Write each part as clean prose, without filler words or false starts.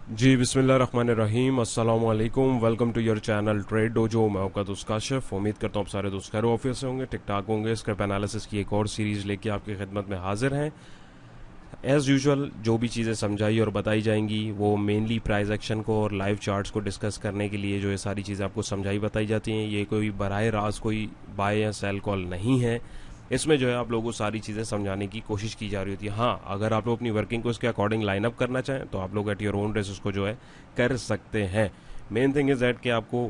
जी बिस्मिल्लाहिर्रहमानिर्रहीम अस्सलाम वालेकुम। Welcome to your channel trade dojo. मैं आपका दोस्त काशिफ। उम्मीद करता हूँ आप सारे दोस्त खैर ऑफिस से होंगे, ठीक ठाक होंगे। स्क्रिप्ट एनालिसिस की एक और सीरीज़ लेके आपकी खिदमत में हाजिर हैं। एज़ यूजुअल जो भी चीज़ें समझाई और बताई जाएंगी वो मेनली प्राइस एक्शन को और लाइव चार्ट्स को डिस्कस करने के लिए जो ये सारी चीज़ें आपको समझाई बताई जाती हैं। ये कोई बराह रास्त कोई बाय या सेल कॉल नहीं है। इसमें जो है आप लोगों को सारी चीज़ें समझाने की कोशिश की जा रही होती है। हाँ, अगर आप लोग अपनी वर्किंग को इसके अकॉर्डिंग लाइन अप करना चाहें तो आप लोग एट योर ओन रिस्क उसको जो है कर सकते हैं। मेन थिंग इज़ दैट कि आपको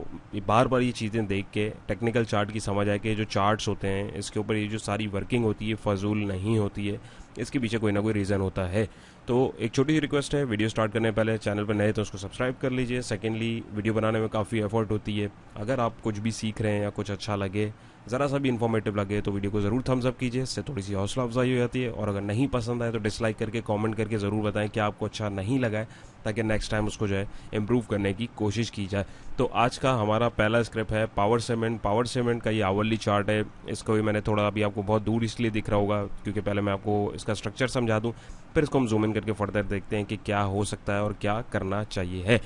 बार बार ये चीज़ें देख के टेक्निकल चार्ट की समझ आए कि जो चार्ट्स होते हैं इसके ऊपर ये जो सारी वर्किंग होती है फजूल नहीं होती है, इसके पीछे कोई ना कोई रीज़न होता है। तो एक छोटी सी रिक्वेस्ट है, वीडियो स्टार्ट करने पहले चैनल पर नए तो उसको सब्सक्राइब कर लीजिए। सेकेंडली, वीडियो बनाने में काफ़ी एफर्ट होती है। अगर आप कुछ भी सीख रहे हैं या कुछ अच्छा लगे, ज़रा सा भी इन्फॉर्मेटिव लगे तो वीडियो को ज़रूर थम्स अप कीजिए, इससे थोड़ी सी हौसला अफजाई हो जाती है। और अगर नहीं पसंद आए तो डिसलाइक करके कमेंट करके ज़रूर बताएं कि आपको अच्छा नहीं लगा है, ताकि नेक्स्ट टाइम उसको जो है इम्प्रूव करने की कोशिश की जाए। तो आज का हमारा पहला स्क्रिप्ट है पावर सीमेंट। पावर सीमेंट का ये आवरली चार्ट है। इसको भी मैंने थोड़ा अभी आपको बहुत दूर इसलिए दिख रहा होगा क्योंकि पहले मैं आपको इसका स्ट्रक्चर समझा दूँ, फिर इसको हम जूम इन करके फर्दर देखते हैं कि क्या हो सकता है और क्या करना चाहिए है।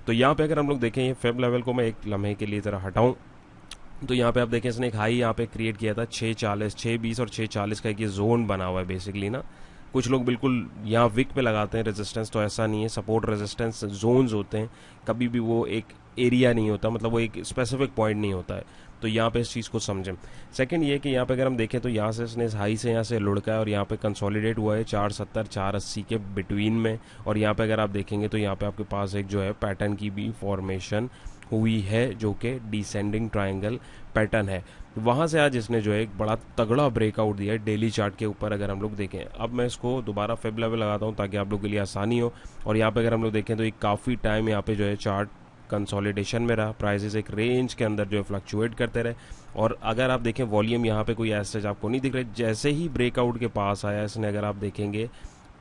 तो यहाँ पे अगर हम लोग देखें ये फेब लेवल को मैं एक लम्हे के लिए ज़रा हटाऊँ तो यहाँ पे आप देखें इसने एक हाई यहाँ पे क्रिएट किया था 640, 620 और 640 का एक ये जोन बना हुआ है बेसिकली ना। कुछ लोग बिल्कुल यहाँ विक पे लगाते हैं रेजिस्टेंस, तो ऐसा नहीं है। सपोर्ट रेजिस्टेंस जोन्स होते हैं, कभी भी वो एक एरिया नहीं होता, मतलब वो एक स्पेसिफिक पॉइंट नहीं होता है। तो यहाँ पे इस चीज़ को समझें। सेकंड ये कि यहाँ पे अगर हम देखें तो यहाँ से इसने इस हाई से यहाँ से लुढ़का है और यहाँ पे कंसोलिडेट हुआ है 470 480 के बिटवीन में। और यहाँ पे अगर आप देखेंगे तो यहाँ पे आपके पास एक जो है पैटर्न की भी फॉर्मेशन हुई है जो कि डिसेंडिंग ट्रायंगल पैटर्न है। वहाँ से आज इसने जो है एक बड़ा तगड़ा ब्रेकआउट दिया है डेली चार्ट के ऊपर। अगर हम लोग देखें, अब मैं इसको दोबारा फेब लेवल लगाता हूँ ताकि आप लोग के लिए आसानी हो। और यहाँ पे अगर हम लोग देखें तो एक काफ़ी टाइम यहाँ पे जो है चार्ट कंसोलिडेशन में रहा, प्राइसेस एक रेंज के अंदर जो है फ्लक्चुएट करते रहे। और अगर आप देखें वॉल्यूम यहाँ पे कोई ऐसा आपको नहीं दिख रहा। जैसे ही ब्रेकआउट के पास आया इसने, अगर आप देखेंगे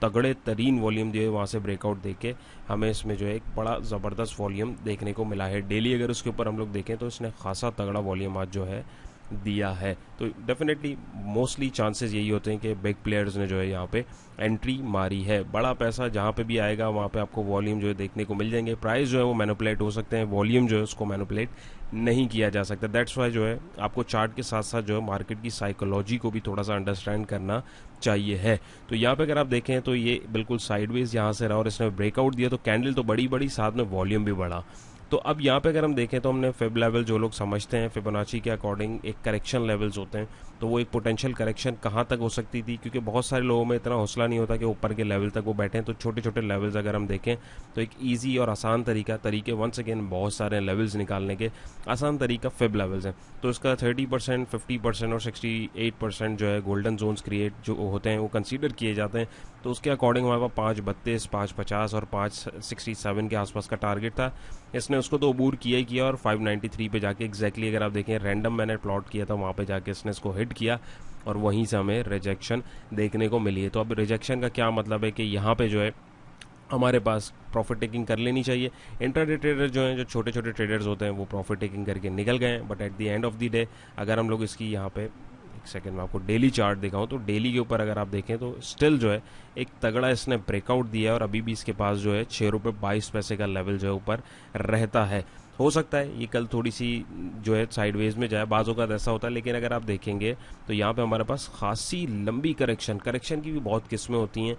तगड़े तरीन वॉल्यूम जो है वहाँ से ब्रेकआउट देके हमें इसमें जो है एक बड़ा ज़बरदस्त वॉल्यूम देखने को मिला है। डेली अगर उसके ऊपर हम लोग देखें तो इसने खासा तगड़ा वॉल्यूम आज जो है दिया है। तो डेफिनेटली मोस्टली चांसेस यही होते हैं कि बिग प्लेयर्स ने जो है यहाँ पे एंट्री मारी है। बड़ा पैसा जहाँ पे भी आएगा वहाँ पे आपको वॉल्यूम जो है देखने को मिल जाएंगे। प्राइस जो है वो मैनिपुलेट हो सकते हैं, वॉल्यूम जो है उसको मैनिपुलेट नहीं किया जा सकता। दैट्स वाई जो है आपको चार्ट के साथ साथ जो है मार्केट की साइकोलॉजी को भी थोड़ा सा अंडरस्टैंड करना चाहिए है। तो यहाँ पे अगर आप देखें तो ये बिल्कुल साइडवेज यहाँ से रहा और इसने ब्रेकआउट दिया, तो कैंडल तो बड़ी बड़ी, साथ में वॉल्यूम भी बढ़ा। तो अब यहाँ पे अगर हम देखें तो हमने फेब लेवल जो लोग समझते हैं फिबोनाची के अकॉर्डिंग एक करेक्शन लेवल्स होते हैं, तो वो एक पोटेंशियल करेक्शन कहाँ तक हो सकती थी, क्योंकि बहुत सारे लोगों में इतना हौसला नहीं होता कि ऊपर के लेवल तक वो बैठें। तो छोटे छोटे लेवल्स अगर हम देखें तो एक ईजी और आसान तरीके वंस अगेन बहुत सारे लेवल्स निकालने के आसान तरीका फेब लेवल्स हैं। तो इसका 30%, 50% और 68% जो है गोल्डन जोन्स क्रिएट जो होते हैं वो कंसीडर किए जाते हैं। तो उसके अकॉर्डिंग हमारे पास 532, 550 और 567 के आसपास का टारगेट था। इसने उसको तो अबूर किया ही किया और 593 पे जाके एग्जैक्टली अगर आप देखें रैंडम मैंने प्लॉट किया था वहाँ पे जाके इसने इसको हिट किया और वहीं से हमें रिजेक्शन देखने को मिली है। तो अब रिजेक्शन का क्या मतलब है कि यहाँ पे जो है हमारे पास प्रॉफिट टेकिंग कर लेनी चाहिए। इंट्राडे ट्रेडर जो हैं, जो छोटे छोटे ट्रेडर्स होते हैं, वो प्रॉफिट टेकिंग करके निकल गए हैं। But at the end of the day अगर हम लोग इसकी यहाँ पे एक सेकंड में आपको डेली चार्ट दिखाऊं तो डेली के ऊपर अगर आप देखें तो स्टिल जो है एक तगड़ा इसने ब्रेकआउट दिया है और अभी भी इसके पास जो है 6 रुपये 22 पैसे का लेवल जो है ऊपर रहता है। हो सकता है ये कल थोड़ी सी जो है साइडवेज में जाए, बाजों का ऐसा होता है। लेकिन अगर आप देखेंगे तो यहाँ पे हमारे पास खासी लंबी करेक्शन की भी बहुत किस्में होती हैं।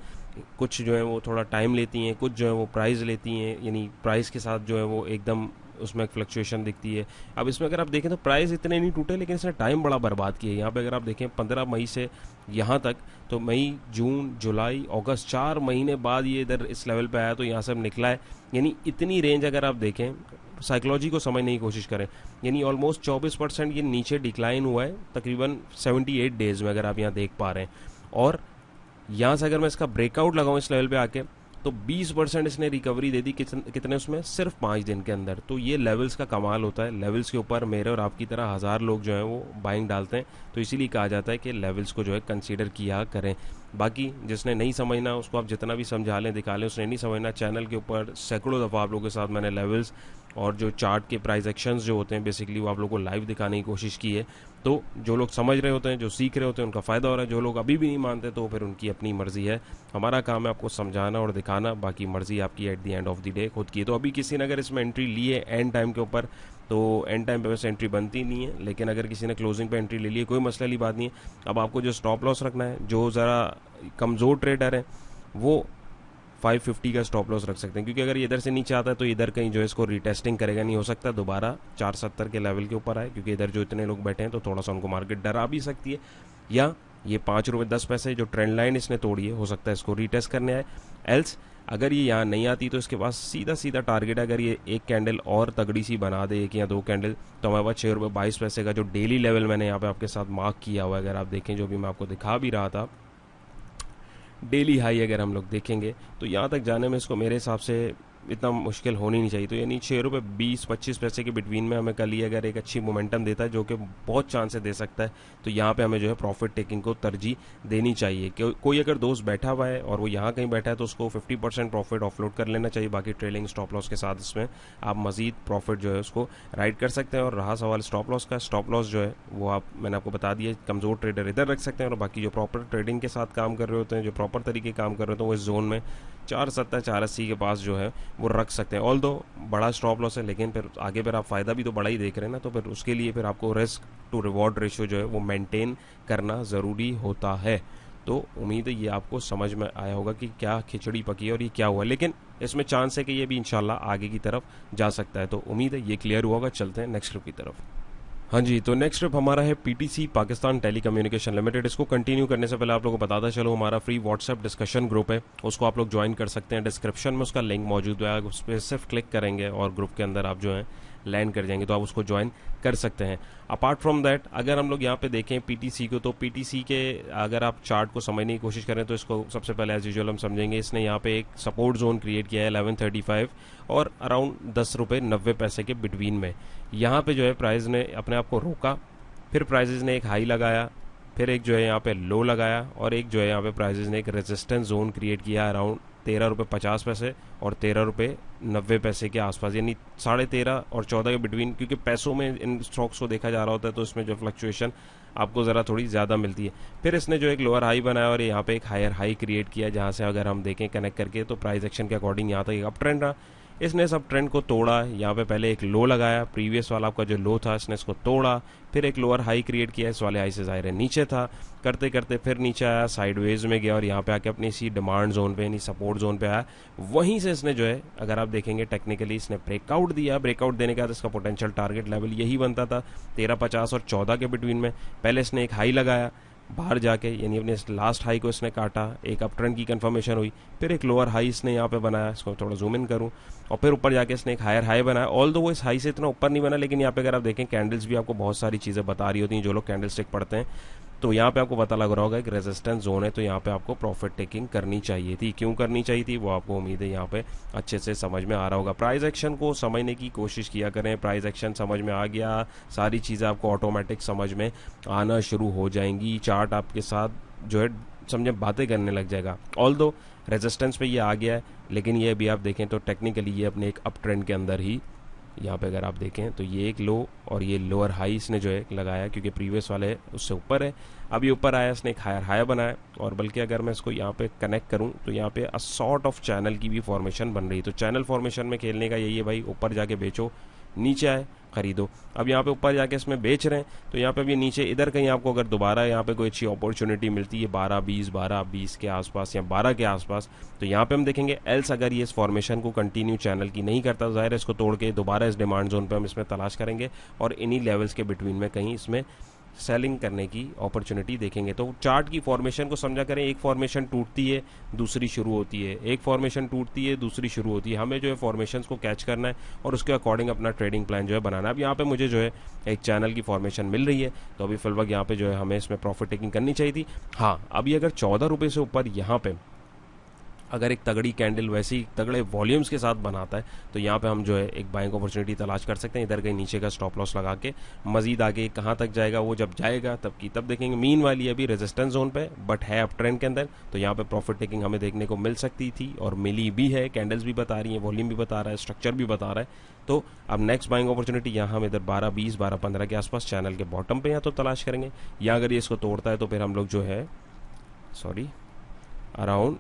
कुछ जो है वो थोड़ा टाइम लेती हैं, कुछ जो है वो प्राइस लेती हैं, यानी प्राइस के साथ जो है वो एकदम उसमें फ्लक्चुएशन दिखती है। अब इसमें अगर आप देखें तो प्राइस इतने नहीं टूटे, लेकिन इसने टाइम बड़ा बर्बाद किया है। यहाँ पे अगर आप देखें 15 मई से यहाँ तक, तो मई, जून, जुलाई, अगस्त, 4 महीने बाद ये इधर इस लेवल पे आया, तो यहाँ से अब निकला है। यानी इतनी रेंज अगर आप देखें, साइकोलॉजी को समझने की कोशिश करें, यानी ऑलमोस्ट 24% ये नीचे डिक्लाइन हुआ है तकरीबन 78 डेज में, अगर आप यहाँ देख पा रहे हैं। और यहाँ से अगर मैं इसका ब्रेकआउट लगाऊं इस लेवल पे आके तो 20% इसने रिकवरी दे दी। कितने उसमें? सिर्फ 5 दिन के अंदर। तो ये लेवल्स का कमाल होता है। लेवल्स के ऊपर मेरे और आपकी तरह हज़ार लोग जो हैं वो बाइंग डालते हैं, तो इसीलिए कहा जाता है कि लेवल्स को जो है कंसीडर किया करें। बाकी जिसने नहीं समझना उसको आप जितना भी समझा लें दिखा लें, उसने नहीं समझना। चैनल के ऊपर सैकड़ों दफ़ा आप लोगों के साथ मैंने लेवल्स और जो चार्ट के प्राइस एक्शंस जो होते हैं बेसिकली वो आप लोगों को लाइव दिखाने की कोशिश की है। तो जो लोग समझ रहे होते हैं, जो सीख रहे होते हैं, उनका फ़ायदा हो रहा है। जो लोग अभी भी नहीं मानते तो फिर उनकी अपनी मर्ज़ी है। हमारा काम है आपको समझाना और दिखाना, बाकी मर्ज़ी आपकी at the end of the day खुद की है। तो अभी किसी ने अगर इसमें एंट्री ली है एंड टाइम के ऊपर, तो एंड टाइम पे वैसे एंट्री बनती नहीं है, लेकिन अगर किसी ने क्लोजिंग पे एंट्री ले ली है कोई मसले वाली बात नहीं है। अब आपको जो स्टॉप लॉस रखना है, जो ज़रा कमज़ोर ट्रेडर है वो 550 का स्टॉप लॉस रख सकते हैं, क्योंकि अगर ये इधर से नीचे आता है तो इधर कहीं जो है इसको रीटेस्टिंग करेगा, नहीं हो सकता दोबारा 470 के लेवल के ऊपर आए, क्योंकि इधर जो इतने लोग बैठे हैं तो थोड़ा सा उनको मार्केट डरा भी सकती है। या ये 5 रुपये 10 पैसे जो ट्रेंड लाइन इसने तोड़ी है, हो सकता है इसको रीटेस्ट करने आए। एल्स अगर ये यहाँ नहीं आती तो इसके पास सीधा सीधा टारगेट है, अगर ये एक कैंडल और तगड़ी सी बना दे, एक या दो कैंडल, तो हमारे पास 6 रुपये 22 पैसे का जो डेली लेवल मैंने यहाँ पे आपके साथ मार्क किया हुआ है, अगर आप देखें जो भी मैं आपको दिखा भी रहा था, डेली हाई अगर हम लोग देखेंगे तो यहाँ तक जाने में इसको मेरे हिसाब से इतना मुश्किल होनी नहीं चाहिए। तो यानी 6 रुपये 20-25 पैसे के बिटवीन में हमें कल ये अगर एक अच्छी मोमेंटम देता है, जो कि बहुत चांसेस दे सकता है, तो यहाँ पे हमें जो है प्रॉफिट टेकिंग को तरजीह देनी चाहिए। कोई अगर दोस्त बैठा हुआ है और वो यहाँ कहीं बैठा है तो उसको 50% प्रॉफिट ऑफलोड कर लेना चाहिए। बाकी ट्रेलिंग स्टॉप लॉस के साथ इसमें आप मजीद प्रॉफिट जो है उसको राइड कर सकते हैं। और रहा सवाल स्टॉप लॉस का, स्टॉप लॉस जो है वो मैंने आपको बता दिया, कमज़ोर ट्रेडर इधर रख सकते हैं, और बाकी जो प्रॉपर ट्रेडिंग के साथ काम कर रहे होते हैं, जो प्रॉपर तरीके काम कर रहे होते हैं, वो इस जोन में 470-480 के पास जो है वो रख सकते हैं। ऑल दो बड़ा स्टॉप लॉस है, लेकिन फिर आगे फिर आप फ़ायदा भी तो बड़ा ही देख रहे हैं ना, तो फिर उसके लिए फिर आपको रिस्क टू रिवॉर्ड रेशियो जो है वो मेंटेन करना ज़रूरी होता है। तो उम्मीद है ये आपको समझ में आया होगा कि क्या खिचड़ी पकी है और ये क्या हुआ, लेकिन इसमें चांस है कि ये भी इंशाल्लाह आगे की तरफ जा सकता है। तो उम्मीद है ये क्लियर हुआ होगा। चलते हैं नेक्स्ट ट्रिप की तरफ। हाँ जी, तो नेक्स्ट ट्रिप हमारा है पीटीसी पाकिस्तान टेलीकम्युनिकेशन लिमिटेड। इसको कंटिन्यू करने से पहले आप लोगों को बताता चलो, हमारा फ्री व्हाट्सएप डिस्कशन ग्रुप है, उसको आप लोग ज्वाइन कर सकते हैं। डिस्क्रिप्शन में उसका लिंक मौजूद है, उस पर सिर्फ क्लिक करेंगे और ग्रुप के अंदर आप जो है लैंड कर जाएंगे, तो आप उसको ज्वाइन कर सकते हैं। अपार्ट फ्रॉम दैट अगर हम लोग यहाँ पे देखें पीटीसी को, तो पीटीसी के अगर आप चार्ट को समझने की कोशिश करें तो इसको सबसे पहले एज यूजुअल हम समझेंगे। इसने यहाँ पे एक सपोर्ट जोन क्रिएट किया है 1135 और अराउंड 10 रुपये 90 पैसे के बिटवीन में। यहाँ पे जो है प्राइस ने अपने आप को रोका, फिर प्राइजेज ने एक हाई लगाया, फिर एक जो है यहाँ पे लो लगाया, और एक जो है यहाँ पे प्राइजेज ने एक रेजिस्टेंस जोन क्रिएट किया अराउंड 13 रुपये 50 पैसे और 13 रुपये 90 पैसे के आसपास, यानी 13.5 और 14 के बिटवीन। क्योंकि पैसों में इन स्टॉक्स को देखा जा रहा होता है तो इसमें जो फ्लक्चुएशन आपको ज़रा थोड़ी ज़्यादा मिलती है। फिर इसने जो एक लोअर हाई बनाया और यहाँ पे एक हायर हाई क्रिएट किया, जहाँ से अगर हम देखें कनेक्ट करके तो प्राइस एक्शन के अकॉर्डिंग यहाँ तक एक अप ट्रेंड रहा। इसने सब ट्रेंड को तोड़ा, यहाँ पे पहले एक लो लगाया, प्रीवियस वाला आपका जो लो था इसने इसको तोड़ा, फिर एक लोअर हाई क्रिएट किया, इस वाले हाई से ज़ाहिर है नीचे था, करते करते फिर नीचे आया, साइडवेज में गया और यहाँ पे आके अपनी इसी डिमांड जोन पे यानी सपोर्ट जोन पे आया। वहीं से इसने जो है अगर आप देखेंगे टेक्निकली इसने ब्रेकआउट दिया। ब्रेकआउट देने के बाद इसका पोटेंशियल टारगेट लेवल यही बनता था 13.50 और 14 के बिटवीन में। पहले इसने एक हाई लगाया बाहर जाके, यानी अपने लास्ट हाई को इसने काटा, एक अप ट्रेंड की कंफर्मेशन हुई, फिर एक लोअर हाई इसने यहाँ पे बनाया, इसको थोड़ा जूम इन करूँ, और फिर ऊपर जाके इसने एक हायर हाई बनाया। ऑल दो वो इस हाई से इतना ऊपर नहीं बना, लेकिन यहाँ पे अगर आप देखें कैंडल्स भी आपको बहुत सारी चीज़ें बता रही होती हैं, जो लोग कैंडल स्टिक पढ़ते हैं तो यहाँ पे आपको पता लग रहा होगा एक रेजिस्टेंस जोन है, तो यहाँ पे आपको प्रॉफिट टेकिंग करनी चाहिए थी। क्यों करनी चाहिए थी वो आपको उम्मीद है यहाँ पे अच्छे से समझ में आ रहा होगा। प्राइस एक्शन को समझने की कोशिश किया करें, प्राइस एक्शन समझ में आ गया, सारी चीज़ें आपको ऑटोमेटिक समझ में आना शुरू हो जाएंगी, चार्ट आपके साथ जो है समझे बातें करने लग जाएगा। ऑल दो रेजिस्टेंस पे ये आ गया है, लेकिन ये भी आप देखें तो टेक्निकली ये अपने एक अप ट्रेंड के अंदर ही, यहाँ पे अगर आप देखें तो ये एक लो और ये लोअर हाई इसने जो है लगाया, क्योंकि प्रीवियस वाले उससे ऊपर है। अब ये ऊपर आया, इसने एक हायर हाई बनाया, और बल्कि अगर मैं इसको यहाँ पे कनेक्ट करूँ तो यहाँ पे अ सॉर्ट ऑफ चैनल की भी फॉर्मेशन बन रही है। तो चैनल फॉर्मेशन में खेलने का यही है भाई, ऊपर जाके बेचो, नीचे आए खरीदो। अब यहाँ पे ऊपर जाके इसमें बेच रहे हैं, तो यहाँ पे भी नीचे इधर कहीं आपको अगर दोबारा यहाँ पे कोई अच्छी अपॉर्चुनिटी मिलती है 12-20 के आसपास या 12 के आसपास, तो यहाँ पे हम देखेंगे। एल्स अगर ये इस फॉर्मेशन को कंटिन्यू चैनल की नहीं करता, तो जाहिर है इसको तोड़ के दोबारा इस डिमांड जोन पे हम इसमें तलाश करेंगे और इन्हीं लेवल्स के बिटवीन में कहीं इसमें सेलिंग करने की अपॉर्चुनिटी देखेंगे। तो चार्ट की फॉर्मेशन को समझा करें, एक फॉर्मेशन टूटती है दूसरी शुरू होती है, एक फॉर्मेशन टूटती है दूसरी शुरू होती है। हमें जो है फॉर्मेशंस को कैच करना है और उसके अकॉर्डिंग अपना ट्रेडिंग प्लान जो है बनाना है। अब यहाँ पे मुझे जो है एक चैनल की फॉर्मेशन मिल रही है, तो अभी फिल वक्त यहाँ पे जो है हमें इसमें प्रॉफिट टेकिंग करनी चाहिए थी। हाँ, अभी अगर 14 रुपये से ऊपर यहाँ पे अगर एक तगड़ी कैंडल वैसे ही तगड़े वॉल्यूम्स के साथ बनाता है तो यहाँ पे हम जो है एक बाइंग अपॉर्चुनिटी तलाश कर सकते हैं। इधर कहीं नीचे का स्टॉप लॉस लगा के मजीद आगे कहाँ तक जाएगा वो जब जाएगा तब देखेंगे। मीन वाली अभी रेजिस्टेंस जोन पे बट है अप ट्रेंड के अंदर, तो यहाँ पे प्रॉफिट टेकिंग हमें देखने को मिल सकती थी और मिली भी है। कैंडल्स भी बता रही है, वॉल्यूम भी बता रहा है, स्ट्रक्चर भी बता रहा है। तो अब नेक्स्ट बाइंग अपॉर्चुनिटी यहाँ हम इधर 12-20 12-15 के आसपास चैनल के बॉटम पे या तो तलाश करेंगे, या अगर ये इसको तोड़ता है तो फिर हम लोग जो है अराउंड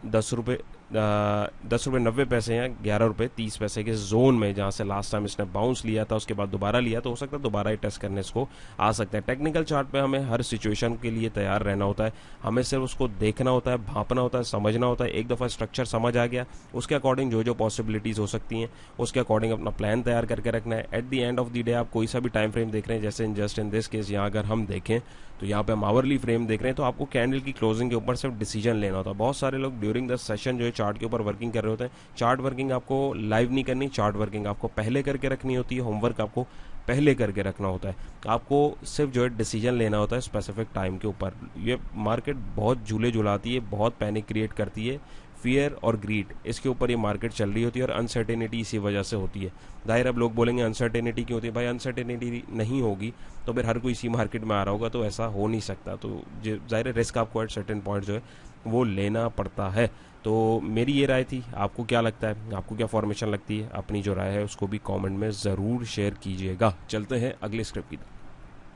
10 रुपये 90 पैसे या 11 रुपये 30 पैसे के जोन में, जहाँ से लास्ट टाइम इसने बाउंस लिया था उसके बाद दोबारा लिया, तो हो सकता है दोबारा ही टेस्ट करने इसको आ सकता है। टेक्निकल चार्ट पे हमें हर सिचुएशन के लिए तैयार रहना होता है, हमें सिर्फ उसको देखना होता है, भांपना होता है, समझना होता है। एक दफ़ा स्ट्रक्चर समझ आ गया उसके अकॉर्डिंग जो जो पॉसिबिलिटीज़ हो सकती हैं उसके अकॉर्डिंग अपना प्लान तैयार करके रखना है। At the end of the day आप कोई सा भी टाइम फ्रेम देख रहे हैं, जैसे जस्ट इन दिस केस यहाँ अगर हम देखें तो यहाँ पे हम आवरली फ्रेम देख रहे हैं, तो आपको कैंडल की क्लोजिंग के ऊपर सिर्फ डिसीजन लेना होता है। बहुत सारे लोग ड्यूरिंग द सेशन जो है चार्ट के ऊपर वर्किंग कर रहे होते हैं। चार्ट वर्किंग आपको लाइव नहीं करनी, चार्ट वर्किंग आपको पहले करके रखनी होती है, होमवर्क आपको पहले करके रखना होता है। आपको सिर्फ जो है डिसीजन लेना होता है स्पेसिफिक टाइम के ऊपर। ये मार्केट बहुत झूले झुलाती है, बहुत पैनिक क्रिएट करती है, फियर और ग्रीड इसके ऊपर ये मार्केट चल रही होती है और अनसर्टेनिटी इसी वजह से होती है। जाहिर अब लोग बोलेंगे अनसर्टेनिटी क्यों होती है? भाई अनसर्टेनिटी नहीं होगी तो फिर हर कोई इसी मार्केट में आ रहा होगा, तो ऐसा हो नहीं सकता। तो जाहिर रिस्क आपको एट सर्टेन पॉइंट जो है वो लेना पड़ता है। तो मेरी ये राय थी, आपको क्या लगता है, आपको क्या फॉर्मेशन लगती है? अपनी जो राय है उसको भी कमेंट में ज़रूर शेयर कीजिएगा। चलते हैं अगले स्क्रिप्ट की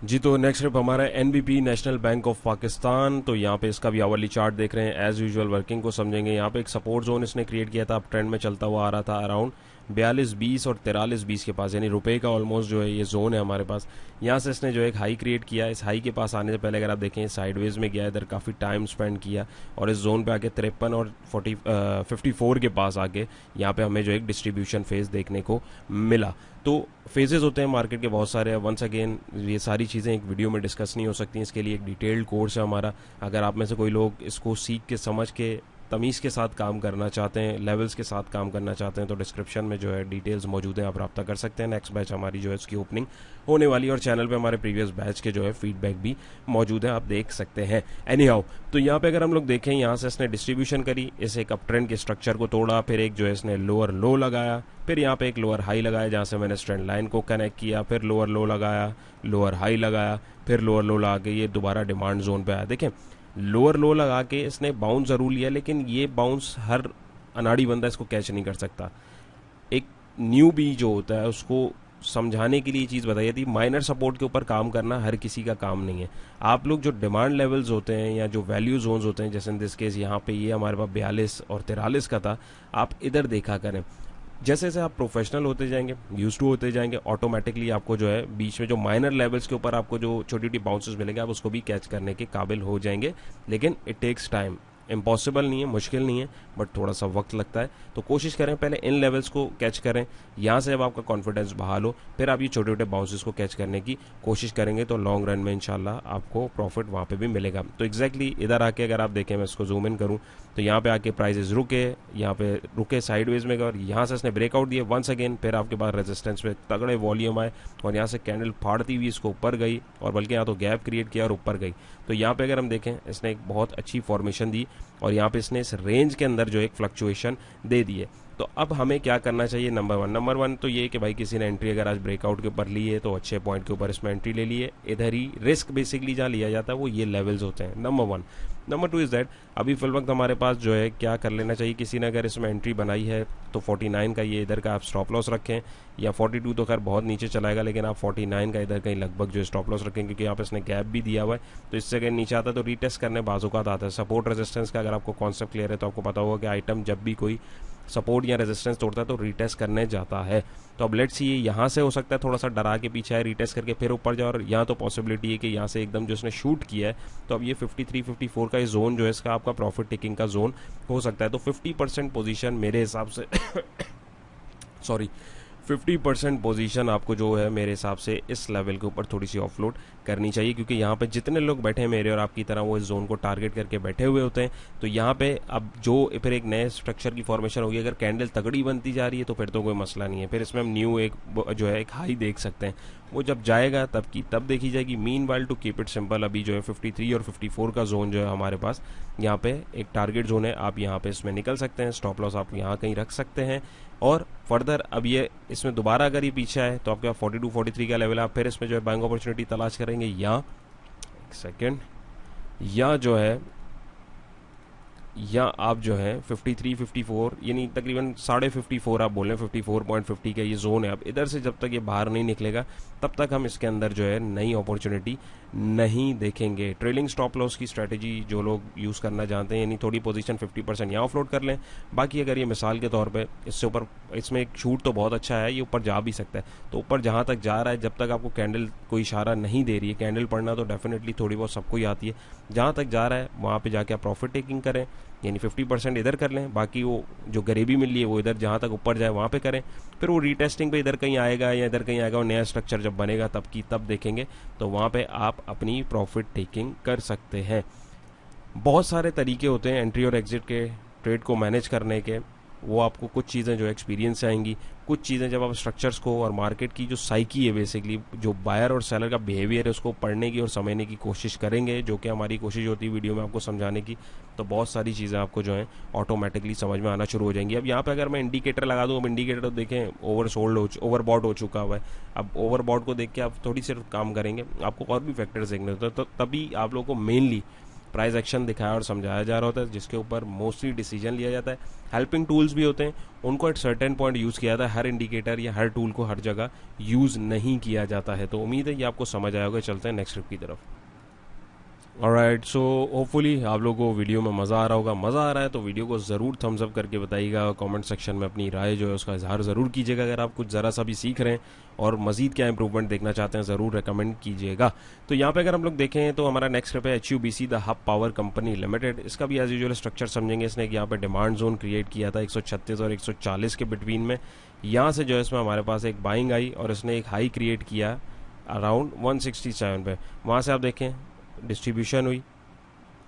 जी। तो नेक्स्ट स्टेप हमारा है NBP national bank of Pakistan. तो यहाँ पे इसका भी आवरली चार्ट देख रहे हैं, एज यूजुअल वर्किंग को समझेंगे। यहाँ पे एक सपोर्ट जोन इसने क्रिएट किया था, अब ट्रेंड में चलता हुआ आ रहा था अराउंड 42.20 और 43.20 के पास, यानी रुपए का ऑलमोस्ट जो है ये जोन है हमारे पास। यहाँ से इसने जो एक हाई क्रिएट किया, इस हाई के पास आने से पहले अगर आप देखें साइडवेज में गया, इधर काफ़ी टाइम स्पेंड किया और इस जोन पे आके 53 और 54 के पास आके यहाँ पे हमें जो एक डिस्ट्रीब्यूशन फेज देखने को मिला। तो फेजेस होते हैं मार्केट के बहुत सारे। वंस अगेन ये सारी चीज़ें एक वीडियो में डिस्कस नहीं हो सकती, इसके लिए एक डिटेल्ड कोर्स है हमारा। अगर आप में से कोई लोग इसको सीख के समझ के तमीज़ के साथ काम करना चाहते हैं, लेवल्स के साथ काम करना चाहते हैं, तो डिस्क्रिप्शन में जो है डिटेल्स मौजूद हैं, आप रब्ता कर सकते हैं। नेक्स्ट बैच हमारी जो है उसकी ओपनिंग होने वाली है और चैनल पे हमारे प्रीवियस बैच के जो है फीडबैक भी मौजूद है, आप देख सकते हैं। एनी हाउ, तो यहाँ पे अगर हम लोग देखें, यहाँ से इसने डिस्ट्रीब्यूशन करी, इस एक अप ट्रेंड के स्ट्रक्चर को तोड़ा, फिर एक जो है इसने लोअर लो लगाया, फिर यहाँ पे एक लोअर हाई लगाया जहाँ से मैंने ट्रेंड लाइन को कनेक्ट किया, फिर लोअर लो लगाया, लोअर हाई लगाया, फिर लोअर लो लगा के ये दोबारा डिमांड जोन पे आया। देखें लोअर लो लगा के इसने बाउंस जरूर लिया, लेकिन ये बाउंस हर अनाड़ी बंदा इसको कैच नहीं कर सकता। एक न्यू बी जो होता है उसको समझाने के लिए चीज़ बताई थी, माइनर सपोर्ट के ऊपर काम करना हर किसी का काम नहीं है। आप लोग जो डिमांड लेवल्स होते हैं या जो वैल्यू जोन्स होते हैं, जैसे इन दिस केस यहाँ पे ये हमारे पास 42 और 43 का था, आप इधर देखा करें। जैसे जैसे आप प्रोफेशनल होते जाएंगे, यूज टू होते जाएंगे, ऑटोमेटिकली आपको जो है बीच में जो माइनर लेवल्स के ऊपर आपको जो छोटी छोटी बाउंसेस मिलेंगे, आप उसको भी कैच करने के काबिल हो जाएंगे। लेकिन इट टेक्स टाइम, इम्पॉसिबल नहीं है, मुश्किल नहीं है, बट थोड़ा सा वक्त लगता है। तो कोशिश करें पहले इन लेवल्स को कैच करें, यहाँ से जब आपका कॉन्फिडेंस बहाल हो फिर आप ये छोटे छोटे बाउंसेस को कैच करने की कोशिश करेंगे, तो लॉन्ग रन में इंशाल्लाह आपको प्रॉफिट वहाँ पे भी मिलेगा। तो एग्जैक्टली इधर आके अगर आप देखें, मैं इसको जूम इन करूँ तो यहाँ पे आके प्राइजेस रुके, यहाँ पे रुके साइडवेज में गए और यहाँ से इसने ब्रेकआउट दिए वंस अगेन, फिर आपके पास रेजिस्टेंस पे तगड़े वॉल्यूम आए और यहाँ से कैंडल फाड़ती हुई इसको ऊपर गई और बल्कि यहाँ तो गैप क्रिएट किया और ऊपर गई। तो यहाँ पे अगर हम देखें, इसने एक बहुत अच्छी फॉर्मेशन दी और यहाँ पे इसने इस रेंज के अंदर जो एक फ्लक्चुएशन दे दी है। तो अब हमें क्या करना चाहिए? नंबर वन तो ये कि भाई किसी ने एंट्री अगर आज ब्रेकआउट के ऊपर ली है तो अच्छे पॉइंट के ऊपर इसमें एंट्री ले ली है। इधर ही रिस्क बेसिकली जहाँ लिया जाता है वो ये लेवल्स होते हैं, number one. Number two is that अभी फिल वक्त हमारे पास जो है क्या कर लेना चाहिए, किसी ने अगर इसमें एंट्री बनाई है तो 49 का ये इधर का आप स्टॉप लॉस रखें, या 42 तो खैर बहुत नीचे चलाएगा, लेकिन आप 49 का इधर कहीं लगभग जो स्टॉप लॉस रखें, क्योंकि यहाँ पे इसने गैप भी दिया हुआ है। तो इससे अगर नीचे आता है तो रीटेस्ट करने बाजुकात आता है। सपोर्ट रेजिस्टेंस का अगर आपको कॉन्सेप्ट क्लियर है तो आपको पता होगा कि आइटम जब भी कोई सपोर्ट या रेजिस्टेंस तोड़ता है तो रीटेस्ट करने जाता है। तो अब लेट्स सी, यहाँ से हो सकता है थोड़ा सा डरा के पीछे है, रीटेस्ट करके फिर ऊपर जाए, और यहाँ तो पॉसिबिलिटी है कि यहाँ से एकदम जो इसने शूट किया है तो अब ये 53-54 का जोन जो है इसका आपका प्रॉफिट टेकिंग का जोन हो सकता है। तो 50% पोजीशन मेरे हिसाब से सॉरी 50% पोजीशन आपको जो है मेरे हिसाब से इस लेवल के ऊपर थोड़ी सी ऑफलोड करनी चाहिए, क्योंकि यहाँ पे जितने लोग बैठे हैं मेरे और आपकी तरह वो इस जोन को टारगेट करके बैठे हुए होते हैं। तो यहाँ पे अब जो फिर एक नए स्ट्रक्चर की फॉर्मेशन होगी, अगर कैंडल तगड़ी बनती जा रही है तो फिर तो कोई मसला नहीं है, फिर इसमें हम न्यू एक जो है एक हाई देख सकते हैं। वो जब जाएगा तब की तब देखी जाएगी। Meanwhile to keep it simple, अभी जो है 53 और 54 का जोन जो है हमारे पास यहाँ पे एक टारगेट जोन है, आप यहाँ पे इसमें निकल सकते हैं। स्टॉप लॉस आप यहाँ कहीं रख सकते हैं। और फर्दर अब ये इसमें दोबारा अगर ये पीछे आए तो आपके 42 43 का लेवल है, आप फिर इसमें जो है बाइंग अपॉर्चुनिटी तलाश करेंगे, या एक सेकेंड, या जो है या आप जो है 53 54 यानी तकरीबन 54.5 आप बोलें, 54.50 का ये जोन है। अब इधर से जब तक ये बाहर नहीं निकलेगा तब तक हम इसके अंदर जो है नई अपॉर्चुनिटी नहीं देखेंगे। ट्रेलिंग स्टॉप लॉस की स्ट्रेटजी जो लोग यूज़ करना जानते हैं, यानी थोड़ी पोजीशन 50% यहाँ ऑफलोड कर लें। बाकी अगर ये मिसाल के तौर पे इससे ऊपर, इसमें एक शूट तो बहुत अच्छा है, ये ऊपर जा भी सकता है, तो ऊपर जहाँ तक जा रहा है जब तक आपको कैंडल कोई इशारा नहीं दे रही है, कैंडल पढ़ना तो डेफिनेटली थोड़ी बहुत सबको ही आती है, जहाँ तक जा रहा है वहाँ पर जाके आप प्रॉफिट टेकिंग करें, यानी 50% इधर कर लें, बाकी वो जो गरीबी मिल रही है वो इधर जहाँ तक ऊपर जाए वहाँ पे करें। फिर वो रीटेस्टिंग पे इधर कहीं आएगा या इधर कहीं आएगा, और नया स्ट्रक्चर जब बनेगा तब की तब देखेंगे, तो वहाँ पे आप अपनी प्रॉफिट टेकिंग कर सकते हैं। बहुत सारे तरीके होते हैं एंट्री और एग्जिट के, ट्रेड को मैनेज करने के। वो आपको कुछ चीज़ें जो एक्सपीरियंस से आएंगी, कुछ चीज़ें जब आप स्ट्रक्चर्स को और मार्केट की जो साइकी है, बेसिकली जो बायर और सेलर का बिहेवियर है, उसको पढ़ने की और समझने की कोशिश करेंगे, जो कि हमारी कोशिश होती है वीडियो में आपको समझाने की। तो बहुत सारी चीज़ें आपको जो है ऑटोमेटिकली समझ में आना शुरू हो जाएंगी। अब यहाँ पे अगर मैं इंडिकेटर लगा दूँ, अब इंडिकेटर तो देखें ओवरबॉट हो चुका हुआ है। अब ओवरबॉट को देख के आप थोड़ी सिर्फ काम करेंगे, आपको और भी फैक्टर्स देखने होते हैं, तो तभी आप लोगों को मेनली प्राइस एक्शन दिखाया और समझाया जा रहा होता है, जिसके ऊपर मोस्टली डिसीजन लिया जाता है। हेल्पिंग टूल्स भी होते हैं, उनको एट सर्टेन पॉइंट यूज़ किया जाता है। हर इंडिकेटर या हर टूल को हर जगह यूज़ नहीं किया जाता है। तो उम्मीद है ये आपको समझ आया होगा। चलते हैं नेक्स्ट ट्रिप की तरफ। ऑलराइट, सो होपफुली आप लोगों को वीडियो में मज़ा आ रहा होगा। मज़ा आ रहा है तो वीडियो को ज़रूर थम्स अप करके बताइएगा। कमेंट सेक्शन में अपनी राय जो है उसका इजहार ज़रूर कीजिएगा। अगर आप कुछ ज़रा सा भी सीख रहे हैं और मज़ीद क्या इंप्रूवमेंट देखना चाहते हैं, ज़रूर रेकमेंड कीजिएगा। तो यहाँ पे अगर हम लोग देखें तो हमारा नेक्स्ट स्टेप है HUBC the hub power company limited. इसका भी एज यूजुअल स्ट्रक्चर समझेंगे। इसने यहाँ पे डिमांड जोन क्रिएट किया था 136 और 140 के बिटवीन में। यहाँ से जो है इसमें हमारे पास एक बाइंग आई और इसने एक हाई क्रिएट किया अराउंड 167 पे। वहाँ से आप देखें डिस्ट्रीब्यूशन हुई।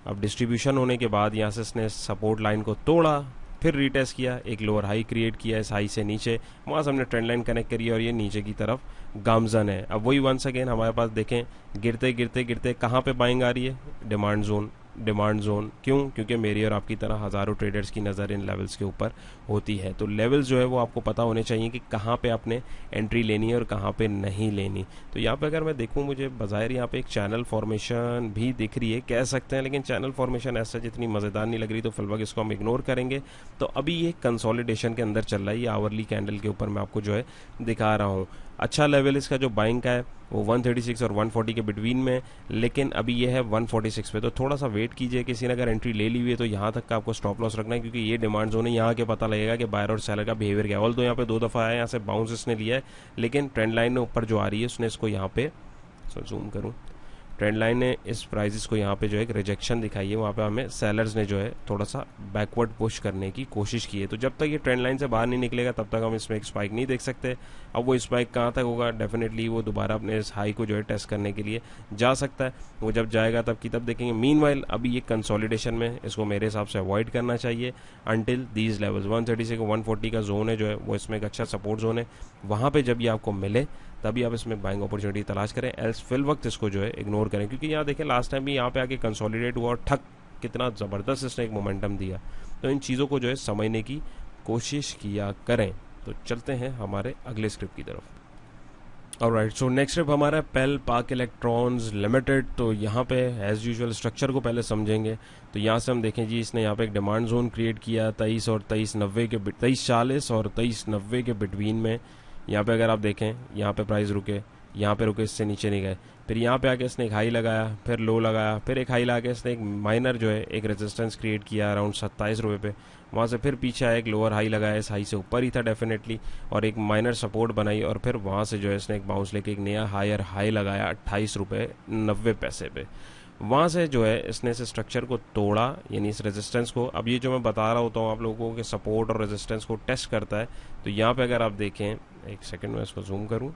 अब डिस्ट्रीब्यूशन होने के बाद यहाँ से इसने सपोर्ट लाइन को तोड़ा, फिर रीटेस्ट किया, एक लोअर हाई क्रिएट किया इस हाई से नीचे, वहाँ से हमने ट्रेंड लाइन कनेक्ट करी और ये नीचे की तरफ गामजन है। अब वही वंस अगेन हमारे पास देखें गिरते गिरते गिरते कहाँ पे बाइंग आ रही है, डिमांड जोन। डिमांड जोन क्यों? क्योंकि मेरी और आपकी तरह हज़ारों ट्रेडर्स की नज़र इन लेवल्स के ऊपर होती है। तो लेवल्स जो है वो आपको पता होने चाहिए कि कहाँ पे आपने एंट्री लेनी है और कहाँ पे नहीं लेनी। तो यहाँ पे अगर मैं देखूँ, मुझे बज़ाहिर यहाँ पे एक चैनल फॉर्मेशन भी दिख रही है, कह सकते हैं, लेकिन चैनल फॉर्मेशन ऐसा जितनी मज़ेदार नहीं लग रही, तो फिलहाल इसको हम इग्नोर करेंगे। तो अभी ये कंसोलिडेशन के अंदर चल रहा है। ये आवरली कैंडल के ऊपर मैं आपको जो है दिखा रहा हूँ। अच्छा लेवल इसका जो बाइंग का है वो 136 और 140 के बिटवीन में, लेकिन अभी ये है 146 पे। तो थोड़ा सा वेट कीजिए। किसी ने अगर एंट्री ले ली हुई है तो यहाँ तक का आपको स्टॉप लॉस रखना है, क्योंकि ये डिमांड जोन है। यहाँ के पता लगेगा कि बायर और सेलर का बिहेवियर क्या है। तो यहाँ पे 2 दफ़ा आया, यहाँ से बाउंस इसने लिया है, लेकिन ट्रेंड लाइन में ऊपर जो आ रही है उसने इसको यहाँ पे जूम करूँ, ट्रेंड लाइन ने इस प्राइजेस को यहाँ पे जो है एक रिजेक्शन दिखाई है। वहाँ पे हमें सेलर्स ने जो है थोड़ा सा बैकवर्ड पुश करने की कोशिश की है। तो जब तक ये ट्रेंड लाइन से बाहर नहीं निकलेगा तब तक हम इसमें एक स्पाइक नहीं देख सकते। अब वो स्पाइक कहाँ तक होगा, डेफिनेटली वो दोबारा अपने इस हाई को जो है टेस्ट करने के लिए जा सकता है। वो जब जाएगा तब की तब देखेंगे। मीनवाइल अभी ये कंसोलिडेशन में, इसको मेरे हिसाब से अवॉइड करना चाहिए अंटिल दीज लेवल्स। 130 से 140 का जोन है जो है वो इसमें एक अच्छा सपोर्ट जोन है। वहाँ पर जब ये आपको मिले तभी आप इसमें बाइंग अपॉर्चुनिटी तलाश करें, एल्स फिल वक्त इसको जो है इग्नोर करें। क्योंकि यहाँ देखें लास्ट टाइम भी यहाँ पे आके कंसोलिडेट हुआ और ठक कितना ज़बरदस्त इसने एक मोमेंटम दिया। तो इन चीज़ों को जो है समझने की कोशिश किया करें। तो चलते हैं हमारे अगले स्क्रिप्ट की तरफ। ऑलराइट, सो नेक्स्ट स्क्रिप्ट हमारा है पेल पाक इलेक्ट्रॉन्स लिमिटेड। तो यहाँ पे एज यूजुअल स्ट्रक्चर को पहले समझेंगे। तो यहाँ से हम देखें जी, इसने यहाँ पे एक डिमांड जोन क्रिएट किया 23 और 23.90 के 23.40 और 23.90 के बिटवीन में। यहाँ पे अगर आप देखें, यहाँ पे प्राइस रुके, यहाँ पे रुके, इससे नीचे नहीं गए। फिर यहाँ पे आके इसने एक हाई लगाया, फिर लो लगाया, फिर एक हाई लगा के इसने एक माइनर जो है एक रेजिस्टेंस क्रिएट किया अराउंड 27 रुपये पे। वहाँ से फिर पीछे आया, एक लोअर हाई लगाया, इस हाई से ऊपर ही था डेफिनेटली, और एक माइनर सपोर्ट बनाई, और फिर वहाँ से जो है इसने एक बाउंस लेके एक नया हायर हाई लगाया 28 रुपये 90 पैसे पे। वहाँ से जो है इसने इस स्ट्रक्चर को तोड़ा, यानी इस रेजिस्टेंस को। अब ये जो मैं बता रहा होता हूँ आप लोगों को कि सपोर्ट और रेजिस्टेंस को टेस्ट करता है। तो यहाँ पे अगर आप देखें, एक सेकंड में इसको जूम करूँ,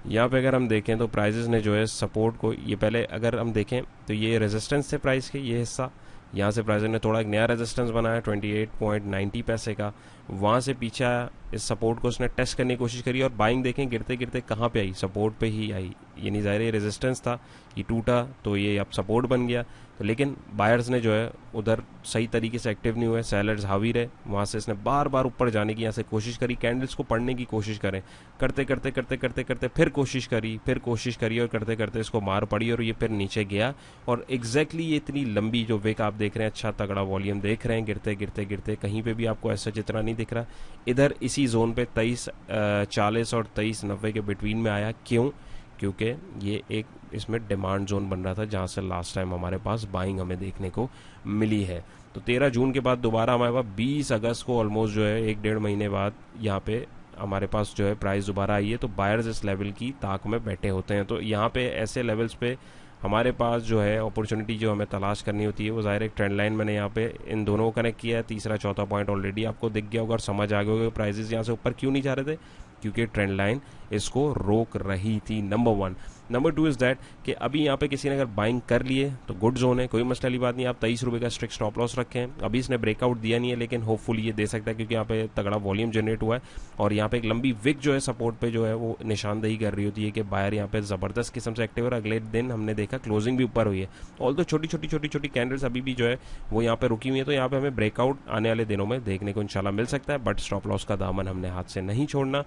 यहाँ पे अगर हम देखें तो प्राइजेस ने जो है सपोर्ट को, ये पहले अगर हम देखें तो ये रेजिस्टेंस थे प्राइस के, ये हिस्सा, यहाँ से प्राइस ने थोड़ा एक नया रेजिस्टेंस बनाया 28.90 पैसे का, वहाँ से पीछे आया, इस सपोर्ट को उसने टेस्ट करने की कोशिश करी और बाइंग देखें गिरते गिरते कहाँ पे आई, सपोर्ट पे ही आई। ये नहीं ज़ाहिर, ये रेजिस्टेंस था, ये टूटा तो ये अब सपोर्ट बन गया। तो लेकिन बायर्स ने जो है उधर सही तरीके से एक्टिव नहीं हुए, सेलर्स हावी रहे, वहाँ से इसने बार बार ऊपर जाने की यहाँ से कोशिश करी, कैंडल्स को पढ़ने की कोशिश करें, करते करते करते करते करते फिर कोशिश करी और करते करते इसको मार पड़ी और ये फिर नीचे गया। और एग्जैक्टली ये इतनी लंबी जो विक आप देख रहे हैं, अच्छा तगड़ा वॉल्यूम देख रहे हैं, गिरते गिरते गिरते कहीं पे भी आपको ऐसा चित्र नहीं दिख रहा, इधर इसी जोन पे 23.40 और 23.90 के बिटवीन में आया। क्यों? क्योंकि ये एक इसमें डिमांड जोन बन रहा था जहाँ से लास्ट टाइम हमारे पास बाइंग हमें देखने को मिली है। तो 13 जून के बाद दोबारा हमारे पास 20 अगस्त को ऑलमोस्ट जो है 1-1.5 महीने बाद यहाँ पे हमारे पास जो है प्राइस दोबारा आई है। तो बायर्स इस लेवल की ताक में बैठे होते हैं। तो यहाँ पे ऐसे लेवल्स पे हमारे पास जो है अपॉर्चुनिटी जो हमें तलाश करनी होती है वो ज़ाहिर एक ट्रेंड लाइन मैंने यहाँ पे इन दोनों को कनेक्ट किया है। तीसरा चौथा पॉइंट ऑलरेडी आपको दिख गया होगा और समझ आ गया होगा प्राइजेस यहाँ से ऊपर क्यों नहीं जा रहे थे, क्योंकि ट्रेंड लाइन इसको रोक रही थी, नंबर 1। नंबर 2 इज़ दैट कि अभी यहाँ पे किसी ने अगर बाइंग कर लिए तो गुड जोन है, कोई मसले वाली बात नहीं। आप 23 रुपये का स्ट्रिक्ट स्टॉप लॉस रखें। अभी इसने ब्रेकआउट दिया नहीं है लेकिन होपफुली ये दे सकता है क्योंकि यहाँ पे तगड़ा वॉल्यूम जनरेट हुआ है और यहाँ पे एक लंबी विक जो है सपोर्ट पे जो है वो निशानदेही कर रही होती है कि बायर यहाँ पे ज़बरदस्त किस्म से एक्टिव है। अगले दिन हमने देखा क्लोजिंग भी ऊपर हुई है, ऑल तो छोटी छोटी कैंडल्स अभी भी जो है वो यहाँ पे रुकी हुई है। तो यहाँ पे हमें ब्रेकआउट आने वाले दिनों में देखने को इंशाल्लाह मिल सकता है, बट स्टॉप लॉस का दामन हमने हाथ से नहीं छोड़ना।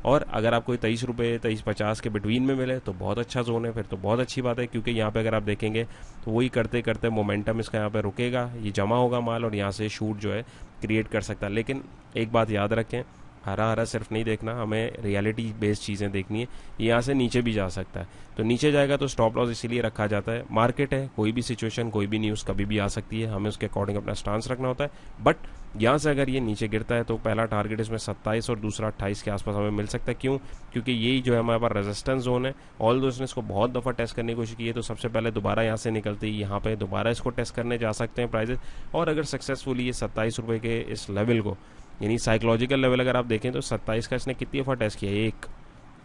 और अगर आपको 23 रुपये 23.50 के बिटवीन में मिले तो बहुत अच्छा जोन है, फिर तो बहुत अच्छी बात है क्योंकि यहाँ पे अगर आप देखेंगे तो वही करते करते मोमेंटम इसका यहाँ पे रुकेगा, ये जमा होगा माल और यहाँ से शूट जो है क्रिएट कर सकता है। लेकिन एक बात याद रखें, हरा हरा सिर्फ नहीं देखना, हमें रियलिटी बेस्ड चीज़ें देखनी है। ये यहाँ से नीचे भी जा सकता है, तो नीचे जाएगा तो स्टॉप लॉस इसीलिए रखा जाता है। मार्केट है, कोई भी सिचुएशन कोई भी न्यूज़ कभी भी आ सकती है, हमें उसके अकॉर्डिंग अपना स्टांस रखना होता है। बट यहाँ से अगर ये नीचे गिरता है तो पहला टारगेट इसमें 27 और दूसरा 28 के आसपास हमें मिल सकता है। क्यों? क्योंकि यही जो है हमारे पास रेजिस्टेंस जोन है। ऑल दो इसने इसको बहुत दफ़ा टेस्ट करने की कोशिश की है, तो सबसे पहले दोबारा यहाँ से निकलते ही यहाँ पे दोबारा इसको टेस्ट करने जा सकते हैं प्राइजेस। और अगर सक्सेसफुली ये 27 रुपये के इस लेवल को, यानी साइकोलॉजिकल लेवल अगर आप देखें तो 27 का इसने कितनी दफ़ा टेस्ट किया, 1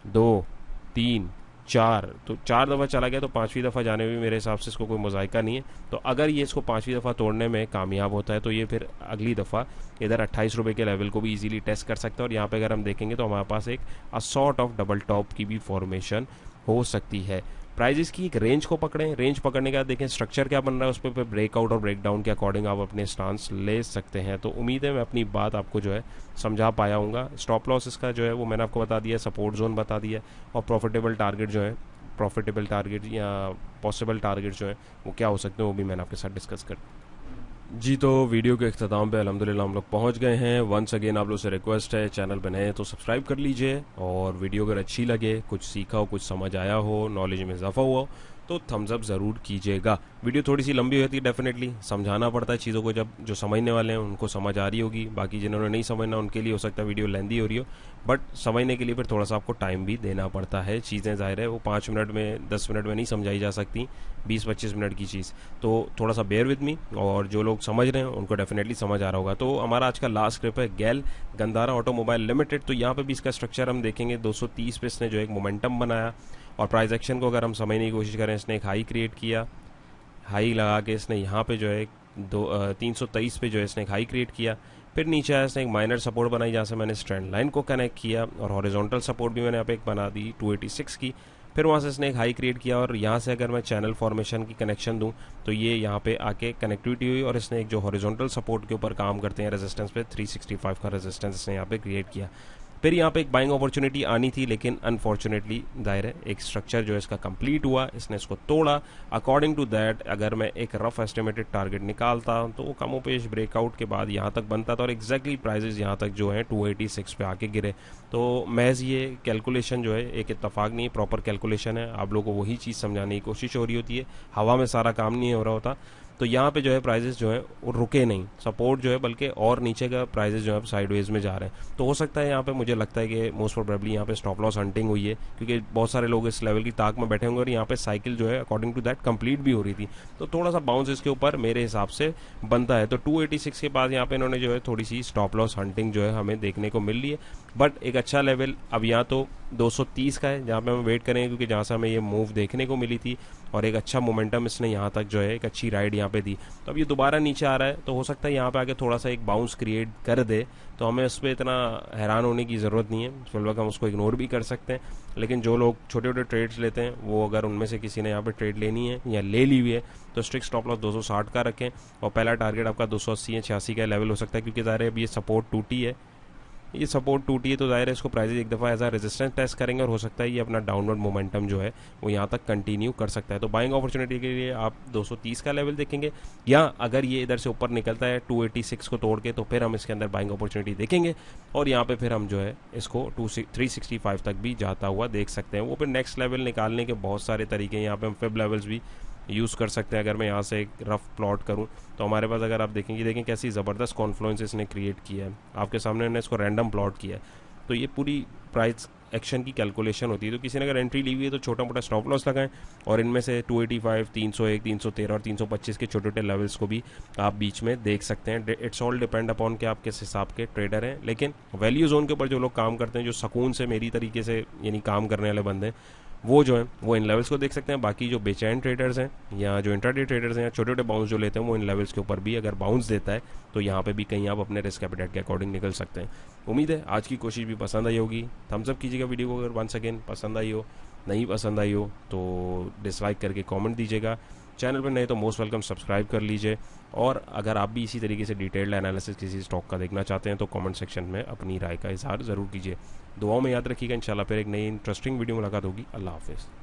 2 3 4, तो 4 दफ़ा चला गया, तो 5वीं दफ़ा जाने में मेरे हिसाब से इसको कोई मुज़ायका नहीं है। तो अगर ये इसको 5वीं दफ़ा तोड़ने में कामयाब होता है तो ये फिर अगली दफ़ा इधर 28 रुपये के लेवल को भी इजीली टेस्ट कर सकता है। और यहाँ पे अगर हम देखेंगे तो हमारे पास एक सॉर्ट ऑफ डबल टॉप की भी फॉर्मेशन हो सकती है। प्राइजेस की एक रेंज को पकड़ें, रेंज पकड़ने के बाद देखें स्ट्रक्चर क्या बन रहा है, उस पर ब्रेकआउट और ब्रेकडाउन के अकॉर्डिंग आप अपने स्टांस ले सकते हैं। तो उम्मीद है मैं अपनी बात आपको जो है समझा पाया हूँगा। स्टॉप लॉस इसका जो है वो मैंने आपको बता दिया, सपोर्ट जोन बता दिया और प्रॉफिटेबल टारगेट जो है, प्रॉफिटेबल टारगेट या पॉसिबल टारगेट जो है वो क्या हो सकते हैं वो भी मैंने आपके साथ डिस्कस कर जी। तो वीडियो के इख्तिताम पे अल्हम्दुलिल्लाह हम लोग पहुंच गए हैं। वंस अगेन आप लोग से रिक्वेस्ट है, चैनल पे नए हैं तो सब्सक्राइब कर लीजिए और वीडियो अगर अच्छी लगे, कुछ सीखा हो, कुछ समझ आया हो, नॉलेज में इजाफा हुआ हो तो थम्स अप ज़रूर कीजिएगा। वीडियो थोड़ी सी लंबी होती है, डेफिनेटली समझाना पड़ता है चीज़ों को, जब जो समझने वाले हैं उनको समझ आ रही होगी, बाकी जिन्होंने नहीं समझना उनके लिए हो सकता है वीडियो लेंदी हो रही हो, बट समझने के लिए फिर थोड़ा सा आपको टाइम भी देना पड़ता है। चीज़ें ज़ाहिर है वो 5 मिनट में 10 मिनट में नहीं समझाई जा सकती, 20-25 मिनट की चीज़, तो थोड़ा सा बेयर विद मी। और जो लोग समझ रहे हैं उनको डेफिनेटली समझ आ रहा होगा। तो हमारा आज का लास्ट क्लिप है गैल गंदारा ऑटोमोबाइल लिमिटेड। तो यहाँ पे भी इसका स्ट्रक्चर हम देखेंगे, 230 पे इसने जो एक मोमेंटम बनाया और प्राइस एक्शन को अगर हम समझने की कोशिश करें, इसने एक हाई क्रिएट किया, हाई लगा के इसने यहाँ पे जो है 323 पे जो है इसने एक हाई क्रिएट किया, फिर नीचे आया इसने एक माइनर सपोर्ट बनाई जहाँ से मैंने स्ट्रेंड लाइन को कनेक्ट किया और हॉरिजॉन्टल सपोर्ट भी मैंने यहाँ पे एक बना दी 286 की। फिर वहाँ से इसने एक हाई क्रिएट किया और यहाँ से अगर मैं चैनल फॉर्मेशन की कनेक्शन दूँ तो ये यहाँ पे आके कनेक्टिविटी हुई और इसने एक जो हॉरिजॉन्टल सपोर्ट के ऊपर काम करते हैं रेजिस्टेंस पे 365 का रेजिस्टेंस इसने यहाँ पे क्रिएट किया। फिर यहाँ पे एक बाइंग अपॉर्चुनिटी आनी थी लेकिन अनफॉर्चुनेटली दायरे एक स्ट्रक्चर जो है इसका कंप्लीट हुआ, इसने इसको तोड़ा। अकॉर्डिंग टू दैट अगर मैं एक रफ एस्टिमेटेड टारगेट निकालता तो वो कमोपेश ब्रेकआउट के बाद यहाँ तक बनता था और एग्जैक्टली प्राइजेस यहाँ तक जो है 286 पे आके गिरे। तो महज ये कैलकुलेशन जो है एक इत्तफाक नहीं, प्रॉपर कैलकुलेशन है, आप लोगों को वही चीज़ समझाने की कोशिश हो रही होती है, हवा में सारा काम नहीं हो रहा होता। तो यहाँ पे जो है प्राइजेस जो है वो रुके नहीं, सपोर्ट जो है बल्कि और नीचे का प्राइजेस जो है साइडवेज में जा रहे हैं। तो हो सकता है यहाँ पे मुझे लगता है कि मोस्ट प्रोबेबली यहाँ पे स्टॉप लॉस हंटिंग हुई है क्योंकि बहुत सारे लोग इस लेवल की ताक में बैठे होंगे और यहाँ पे साइकिल जो है अकॉर्डिंग टू दैट कंप्लीट भी हो रही थी। तो थोड़ा सा बाउंस इसके ऊपर मेरे हिसाब से बनता है। तो 286 के बाद यहाँ पे इन्होंने जो है थोड़ी सी स्टॉप लॉस हंटिंग जो है हमें देखने को मिल रही है, बट एक अच्छा लेवल अब यहाँ तो 230 का है, जहाँ पे हम वेट करेंगे, क्योंकि जहाँ से हमें ये मूव देखने को मिली थी और एक अच्छा मोमेंटम इसने यहाँ तक जो है एक अच्छी राइड यहाँ पे दी। तो अब ये दोबारा नीचे आ रहा है, तो हो सकता है यहाँ पे आके थोड़ा सा एक बाउंस क्रिएट कर दे, तो हमें उस पर इतना हैरान होने की ज़रूरत नहीं है। फिलहाल हम उसको इग्नोर भी कर सकते हैं, लेकिन जो लोग छोटे छोटे ट्रेड्स लेते हैं वो अगर उनमें से किसी ने यहाँ पे ट्रेड लेनी है या ले ली हुई है तो स्ट्रिक्ट स्टॉप लॉस 260 का रखें, और पहला टारगेट आपका 280 या 86 का लेवल हो सकता है, क्योंकि ज़ाहिर है अब ये सपोर्ट टूटी है, ये सपोर्ट टूटी है तो ज़ाहिर है इसको प्राइजेज एक दफ़ा एज आ रेजिस्टेंस टेस्ट करेंगे और हो सकता है ये अपना डाउनवर्ड मोमेंटम जो है वो यहाँ तक कंटिन्यू कर सकता है। तो बाइंग अपॉर्चुनिटी के लिए आप 230 का लेवल देखेंगे, या अगर ये इधर से ऊपर निकलता है 286 को तोड़ के तो फिर हम इसके अंदर बाइंग अपॉर्चुनिटी देखेंगे, और यहाँ पे फिर हम जो है इसको 365 तक भी जाता हुआ देख सकते हैं। वो फिर नेक्स्ट लेवल निकालने के बहुत सारे तरीके हैं, यहाँ पे हम फिब लेवल्स भी यूज़ कर सकते हैं। अगर मैं यहाँ से एक रफ प्लॉट करूँ तो हमारे पास, अगर आप देखेंगे, देखें कैसी ज़बरदस्त कॉन्फ्लुएंस इसने क्रिएट किया है, आपके सामने मैंने इसको रैंडम प्लॉट किया है। तो ये पूरी प्राइस एक्शन की कैलकुलेशन होती है। तो किसी ने अगर एंट्री ली हुई है तो छोटा मोटा स्टॉप लॉस लगाएं, और इनमें से 285, 301, 313 और 325 के छोटे छोटे लेवल्स को भी आप बीच में देख सकते हैं। इट्स ऑल डिपेंड अपॉन कि आप किस हिसाब के ट्रेडर हैं, लेकिन वैल्यू जोन के ऊपर जो लोग काम करते हैं, जो सुकून से मेरी तरीके से यानी काम करने वाले बंदे हैं, वो जो है वो इन लेवल्स को देख सकते हैं। बाकी जो बेचैन ट्रेडर्स हैं या जो इंट्राडे ट्रेडर्स हैं या छोटे छोटे बाउंस जो लेते हैं, वो इन लेवल्स के ऊपर भी अगर बाउंस देता है तो यहाँ पे भी कहीं आप अपने रिस्क एपेटाइट के अकॉर्डिंग निकल सकते हैं। उम्मीद है आज की कोशिश भी पसंद आई होगी। थम्स अप कीजिएगा वीडियो को अगर वंस अगेन पसंद आई हो, नहीं पसंद आई हो तो डिसलाइक करके कमेंट दीजिएगा। चैनल पर नहीं तो मोस्ट वेलकम सब्सक्राइब कर लीजिए, और अगर आप भी इसी तरीके से डिटेल्ड एनालिसिस किसी स्टॉक का देखना चाहते हैं तो कमेंट सेक्शन में अपनी राय का इजहार ज़रूर कीजिए। दुआओं में याद रखिएगा। इंशाल्लाह फिर एक नई इंटरेस्टिंग वीडियो मुलाकात होगी। अल्लाह हाफिज़।